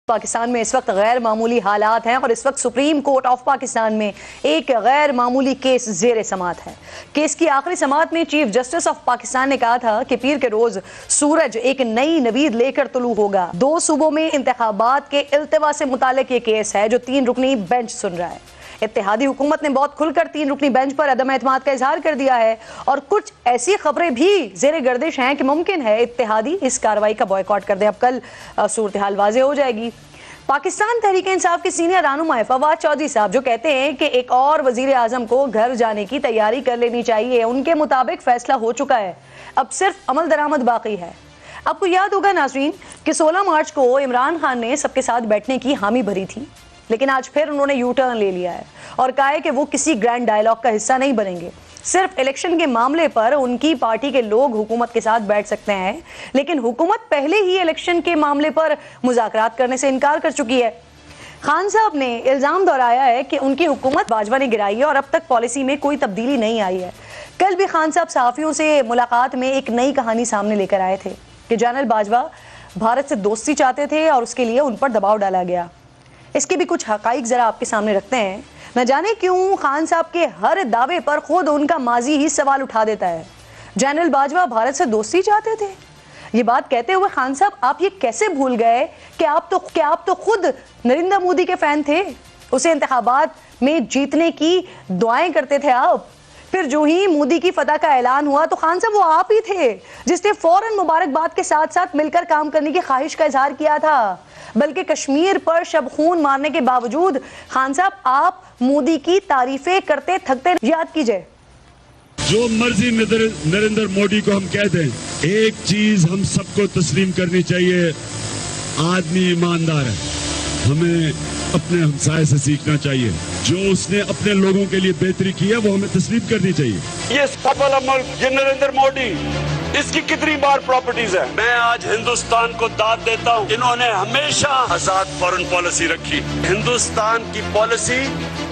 पाकिस्तान में इस वक्त गैर मामूली हालात हैं और इस वक्त सुप्रीम कोर्ट ऑफ पाकिस्तान में एक गैर मामूली केस जेर समाअत है। केस की आखिरी समाअत में चीफ जस्टिस ऑफ पाकिस्तान ने कहा था कि पीर के रोज सूरज एक नई नवीद लेकर तुलू होगा। 2 सूबों में इंतखाबात के इल्तिवा से मुताल्लिक ये केस है जो 3 रुकनी बेंच सुन रहा है। इत्तेहादी हुकूमत ने बहुत खुलकर 3 रुकनी बेंच पर अदम एतमाद का इजहार कर दिया है और कुछ ऐसी खबरें भी जेर गर्दिश हैं कि मुमकिन है इत्तेहादी इस कार्रवाई का बॉयकॉट कर दे। अब कल सूरत हाल वाज़ेह हो जाएगी। पाकिस्तान तहरीक इंसाफ के सीनियर रहनुमा फवाद चौधरी साहब जो कहते हैं कि एक और वजीर आजम को घर जाने की तैयारी कर लेनी चाहिए। उनके मुताबिक फैसला हो चुका है, अब सिर्फ अमल दरामद बाकी है। आपको याद होगा नाज़रीन कि 16 मार्च को इमरान खान ने सबके साथ बैठने की हामी भरी थी, लेकिन आज फिर उन्होंने यू टर्न ले लिया है और कहा है कि वो किसी ग्रैंड डायलॉग का हिस्सा नहीं बनेंगे। सिर्फ इलेक्शन के मामले पर उनकी पार्टी के लोग हुकूमत के साथ बैठ सकते हैं, लेकिन हुकूमत पहले ही इलेक्शन के मामले पर मुज़ाकरात करने से इनकार कर चुकी है। खान साहब ने इल्ज़ाम दोहराया है कि उनकी हुकूमत बाजवा ने गिराई है और अब तक पॉलिसी में कोई तब्दीली नहीं आई है। कल भी खान साहब सहाफ़ियों से मुलाकात में एक नई कहानी सामने लेकर आए थे कि जनरल बाजवा भारत से दोस्ती चाहते थे और उसके लिए उन पर दबाव डाला गया। इसके भी कुछ हकाइक ज़रा आपके सामने रखते हैं। न जाने क्यों खान साहब के हर दावे पर खुद उनका माजी ही सवाल उठा देता है। जनरल बाजवा भारत से दोस्ती चाहते थे, ये बात कहते हुए खान साहब आप ये कैसे भूल गए कि आप तो खुद नरेंद्र मोदी के फैन थे, उसे इंतखाबात में जीतने की दुआएं करते थे आप। फिर जो ही मोदी की फतह का ऐलान हुआ तो खान साहब वो आप ही थे जिसने फौरन मुबारकबाद के साथ साथ मिलकर काम करने की ख्वाहिश का इजहार किया था। बल्कि कश्मीर पर शब खून मारने के बावजूद खान साहब आप मोदी की तारीफें करते थकते। याद कीजिए, जो मर्जी नरेंद्र मोदी को हम कह दें, एक चीज हम सबको तस्लीम करनी चाहिए, आदमी ईमानदार है। हमें अपने हमसाये से सीखना चाहिए, जो उसने अपने लोगों के लिए बेहतरी की है वो हमें तस्लीम करनी चाहिए। ये सफल मुल्क, ये नरेंद्र मोदी, इसकी कितनी बार प्रॉपर्टीज है। मैं आज हिंदुस्तान को दाद देता हूँ, इन्होंने हमेशा आजाद फॉरेन पॉलिसी रखी। हिंदुस्तान की पॉलिसी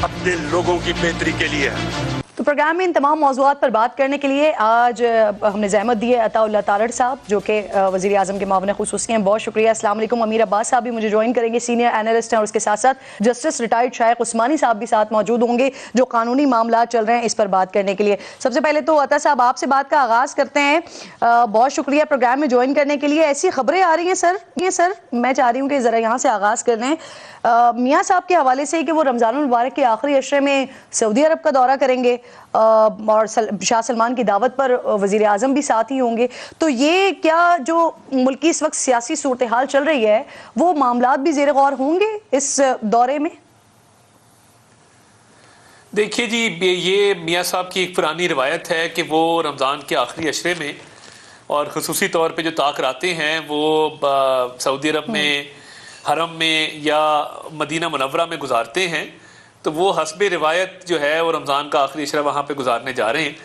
अपने लोगों की बेहतरी के लिए है। तो प्रोग्राम में इन तमाम मौज़ूआत पर बात करने के लिए आज हमने ज़हमत दी है अताउल्लाह तारड़ साहब जो कि वज़ीर आज़म के मावन ख़ुसूसी हैं। बहुत शुक्रिया। अस्सलाम वालेकुम। अमीर अब्बास साहब भी मुझे ज्वाइन करेंगे, सीनियर एनालिस्ट हैं, और उसके साथ साथ जस्टिस रिटायर्ड शाइख उस्मानी साहब भी साथ मौजूद होंगे जो कानूनी मामला चल रहे हैं इस पर बात करने के लिए। सबसे पहले तो अता साहब आपसे बात का आगाज़ करते हैं। बहुत शुक्रिया प्रोग्राम में ज्वाइन करने के लिए। ऐसी खबरें आ रही हैं सर मैं चाह रही हूँ कि ज़रा यहाँ से आगाज़ कर लें मियाँ साहब के हवाले से कि वो रमज़ानुल मुबारक के आखिरी अशरे में सऊदी अरब का दौरा करेंगे और शाह सलमान की दावत पर वज़ीर आज़म भी साथ ही होंगे। तो ये क्या जो मुल्क की इस वक्त सियासी सूरत हाल चल रही है वो मामलात भी ज़ेर गौर होंगे इस दौरे में? देखिए जी, ये मियाँ साहब की एक पुरानी रवायत है कि वो रमज़ान के आखिरी अशरे में और ख़ुसूसी तौर पे जो ताक़राते हैं वो सऊदी अरब में, हरम में या मदीना मुनव्वरा में गुजारते हैं। तो वो हस्बे रिवायत जो है वो रमज़ान का आखिरी अशरा वहाँ पे गुजारने जा रहे हैं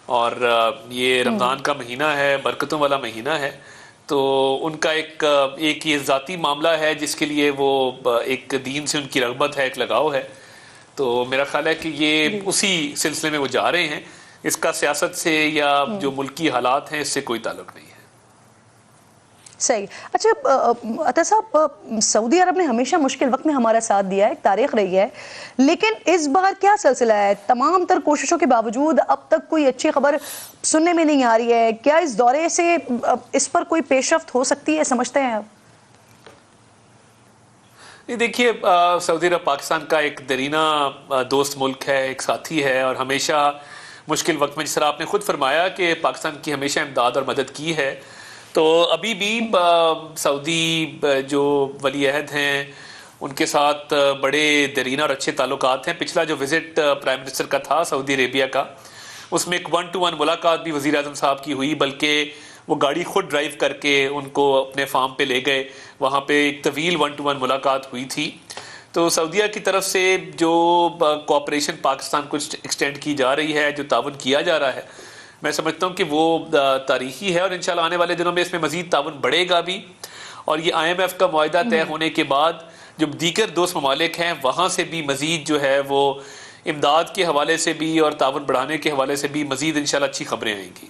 और ये रमज़ान का महीना है, बरकतों वाला महीना है। तो उनका एक ये ज़ाती मामला है जिसके लिए वो एक दीन से उनकी रग़बत है, एक लगाव है। तो मेरा ख्याल है कि ये उसी सिलसिले में वो जा रहे हैं। इसका सियासत से या जो मुल्की हालात हैं इससे कोई ताल्लुक़ नहीं है। सही। अच्छा अता साहब, सऊदी अरब ने हमेशा मुश्किल वक्त में हमारा साथ दिया है, एक तारीख रही है, लेकिन इस बार क्या सिलसिला है? तमाम तर कोशिशों के बावजूद अब तक कोई अच्छी खबर सुनने में नहीं आ रही है। क्या इस दौरे से इस पर कोई पेशरफ्त हो सकती है, समझते हैं आप? देखिए, सऊदी अरब पाकिस्तान का एक दरीना दोस्त मुल्क है, एक साथी है और हमेशा मुश्किल वक्त में, जिस तरह आपने खुद फरमाया कि पाकिस्तान की हमेशा इमदाद और मदद की है, तो अभी भी सऊदी जो वली अहद हैं उनके साथ बड़े दरीना और अच्छे ताल्लुकात हैं। पिछला जो विज़िट प्राइम मिनिस्टर का था सऊदी अरेबिया का, उसमें एक 1-to-1 मुलाकात भी वज़ीर आज़म साहब की हुई, बल्कि वो गाड़ी खुद ड्राइव करके उनको अपने फार्म पे ले गए। वहाँ पे एक तवील 1-to-1 मुलाकात हुई थी। तो सऊदीया की तरफ से जो कोऑपरेशन पाकिस्तान को एक्सटेंड की जा रही है, जो ताउन किया जा रहा है, मैं समझता हूँ कि वो तारीखी है और इंशाल्लाह आने वाले दिनों में इसमें मज़ीद ताउन बढ़ेगा भी। और ये IMF का मुआहदा तय होने के बाद जो दीगर दोस्त ममालिक हैं वहाँ से भी मज़ीद जो है वो इमदाद के हवाले से भी और ताउन बढ़ाने के हवाले से भी मज़ीद इंशाल्लाह अच्छी खबरें आएंगी।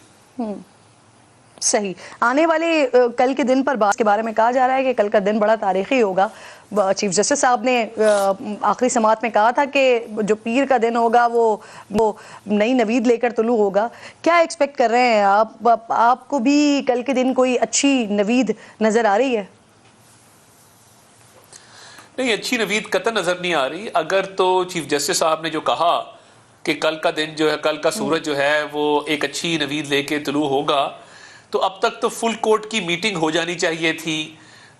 सही। आने वाले कल के दिन पर बात के बारे में कहा जा रहा है कि कल का दिन बड़ा तारीखी होगा। चीफ जस्टिस साहब ने आखिरी समाअत में कहा था कि जो पीर का दिन होगा वो नई नवीद लेकर तुलू होगा। क्या एक्सपेक्ट कर रहे हैं आप? आपको भी कल के दिन कोई अच्छी नवीद नजर आ रही है? नहीं, अच्छी नवीद कतई नजर नहीं आ रही। अगर तो चीफ जस्टिस साहब ने जो कहा कि कल का दिन जो है, कल का सूरज जो है वो एक अच्छी नवीद लेके तुलू होगा, तो अब तक तो फुल कोर्ट की मीटिंग हो जानी चाहिए थी।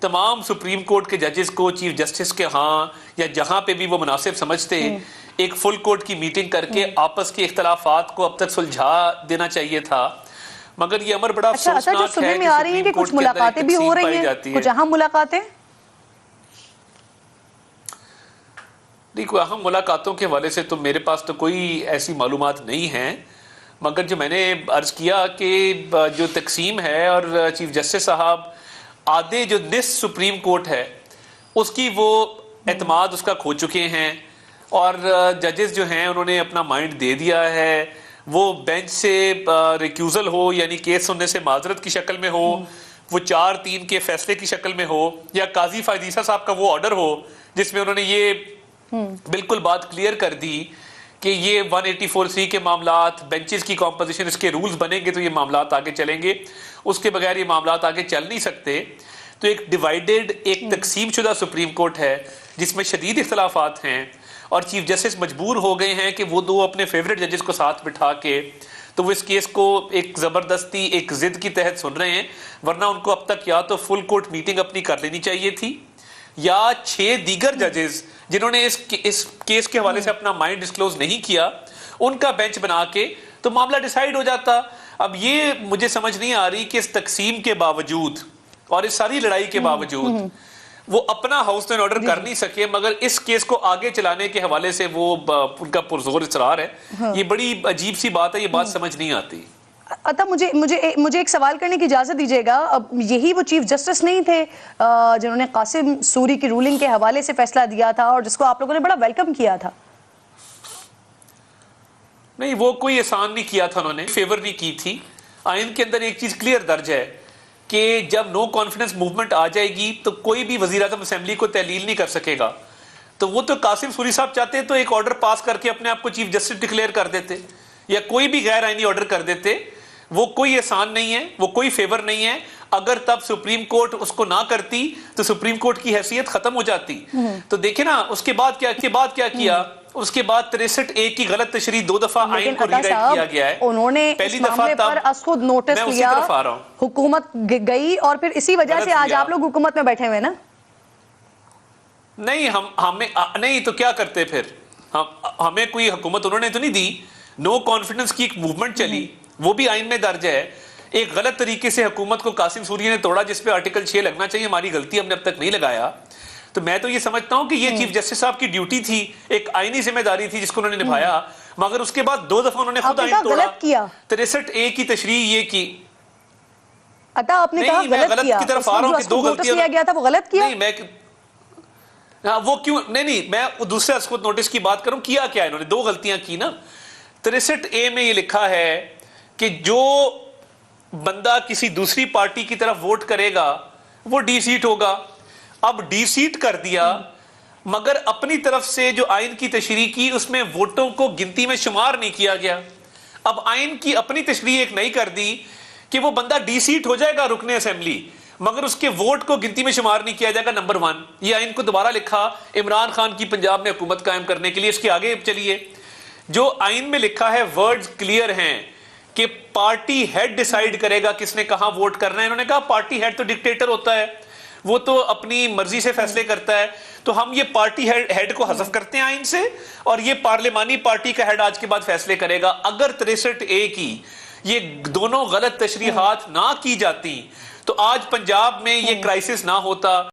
तमाम सुप्रीम कोर्ट के जजेस को चीफ जस्टिस के यहाँ या जहां पे भी वो मुनासिब समझते एक फुल कोर्ट की मीटिंग करके आपस के इख्तलाफात को अब तक सुलझा देना चाहिए था। मगर ये अमर बड़ा अफसोसनाक है कि आ रही है कि कुछ मुलाकातें भी हो रही हैं, कुछ अहम मुलाकातें। देखो, अहम मुलाकातों के हवाले से तो मेरे पास तो कोई ऐसी मालूमात नहीं है, मगर जो मैंने अर्ज किया कि जो तकसीम है और चीफ जस्टिस साहब आधे जो निस सुप्रीम कोर्ट है उसकी वो एतमाद उसका खो चुके हैं और जजेस जो हैं उन्होंने अपना माइंड दे दिया है। वो बेंच से रिक्यूजल हो यानी केस सुनने से माजरत की शक्ल में हो, वो 4-3 के फैसले की शक्ल में हो, या काजी फायदीसा साहब का वो ऑर्डर हो जिसमें उन्होंने ये बिल्कुल बात क्लियर कर दी कि ये 184C के मामलात, बेंचेस की कॉम्पोजिशन, इसके रूल्स बनेंगे तो ये मामलात आगे चलेंगे, उसके बगैर ये मामलात आगे चल नहीं सकते। तो एक डिवाइडेड, एक तकसीम शुदा सुप्रीम कोर्ट है जिसमें शदीद इख्तलाफात हैं और चीफ जस्टिस मजबूर हो गए हैं कि वो दो अपने फेवरेट जजेस को साथ बिठा के तो वो इस केस को एक ज़बरदस्ती एक जिद की तहत सुन रहे हैं। वरना उनको अब तक या तो फुल कोर्ट मीटिंग अपनी कर लेनी चाहिए थी या 6 दीगर जजेस जिन्होंने इस केस के हवाले से अपना माइंड डिस्क्लोज नहीं किया उनका बेंच बना के तो मामला डिसाइड हो जाता। अब ये मुझे समझ नहीं आ रही कि इस तकसीम के बावजूद और इस सारी लड़ाई के बावजूद वो अपना हाउस एंड ऑर्डर कर नहीं सके, मगर इस केस को आगे चलाने के हवाले से वो उनका पुरजोर इसरार है। ये बड़ी अजीब सी बात है, ये बात समझ नहीं आती। अतः मुझे एक सवाल करने की इजाजत दीजिएगा। अब यही वो चीफ जस्टिस नहीं थे जिन्होंने कासिम सूरी की रूलिंग के हवाले से फैसला दिया था और जिसको आप लोगों ने बड़ा वेलकम किया था? नहीं, वो कोई एहसान नहीं किया था, उन्होंने फेवर नहीं की थी। आइन के अंदर एक चीज क्लियर दर्ज है कि जब नो कॉन्फिडेंस मूवमेंट आ जाएगी तो कोई भी वजीर आज़म असेंबली को तहलील नहीं कर सकेगा। तो वो तो कासिम सूरी साहब चाहते तो एक ऑर्डर पास करके अपने आप को चीफ जस्टिस डिक्लेयर कर देते या कोई भी गैर आईनी ऑर्डर कर देते। वो कोई एहसान नहीं है, वो कोई फेवर नहीं है। अगर तब सुप्रीम कोर्ट उसको ना करती तो सुप्रीम कोर्ट की हैसियत खत्म हो जाती। तो देखे ना उसके बाद क्या किया। उसके बाद 63A की गलत तशरीह 2 दफा आइन को रीराइट किया गया है। उन्होंने पहली दफा तब खुद नोटिस लिया, हुकूमत गई और फिर इसी वजह से आज आप लोग हुकूमत में बैठे हुए ना। नहीं, हमें नहीं तो क्या करते फिर? हमें कोई हुकूमत उन्होंने तो नहीं दी। नो कॉन्फिडेंस की एक मूवमेंट चली, वो भी आइन में दर्ज है। एक गलत तरीके से हुकूमत को कासिम सूरी ने तोड़ा जिसपे आर्टिकल 6 लगना चाहिए। हमारी गलती, हमने अब तक नहीं लगाया। तो मैं तो ये समझता हूं कि ये चीफ जस्टिस साहब की ड्यूटी थी, एक आईनी जिम्मेदारी थी जिसको उन्होंने निभाया। मगर उसके बाद 2 दफा उन्होंने खुद आइन तोड़ा, 63A की तशरीह ये की। अतः आपने कहा गलत किया, की तरफ आ रहा हूं कि 2 गलतियां किया गया था, वो गलत किया। नहीं, मैं वो क्यों नहीं मैं दूसरे असकुत नोटिस की बात करूं। किया क्या इन्होंने? 2 गलतियां की ना। 63A में ये लिखा है कि जो बंदा किसी दूसरी पार्टी की तरफ वोट करेगा वो डी सीट होगा। अब डी सीट कर दिया, मगर अपनी तरफ से जो आइन की तशरीह की उसमें वोटों को गिनती में शुमार नहीं किया गया। अब आइन की अपनी तशरीह एक नई कर दी कि वो बंदा डी सीट हो जाएगा रुकने असेंबली, मगर उसके वोट को गिनती में शुमार नहीं किया जाएगा। नंबर 1, ये आइन को दोबारा लिखा इमरान खान की पंजाब में हुकूमत कायम करने के लिए। इसके आगे चलिए, जो आइन में लिखा है वर्ड्स क्लियर हैं कि पार्टी हेड डिसाइड करेगा किसने कहां वोट करना है। इन्होंने कहा पार्टी हेड तो डिक्टेटर होता है, वो तो अपनी मर्जी से फैसले करता है। तो हम ये पार्टी हेड को हज़फ करते हैं आइन से और ये पार्लिमानी पार्टी का हेड आज के बाद फैसले करेगा। अगर 63A की ये दोनों गलत तशरीहात ना की जाती तो आज पंजाब में ये क्राइसिस ना होता।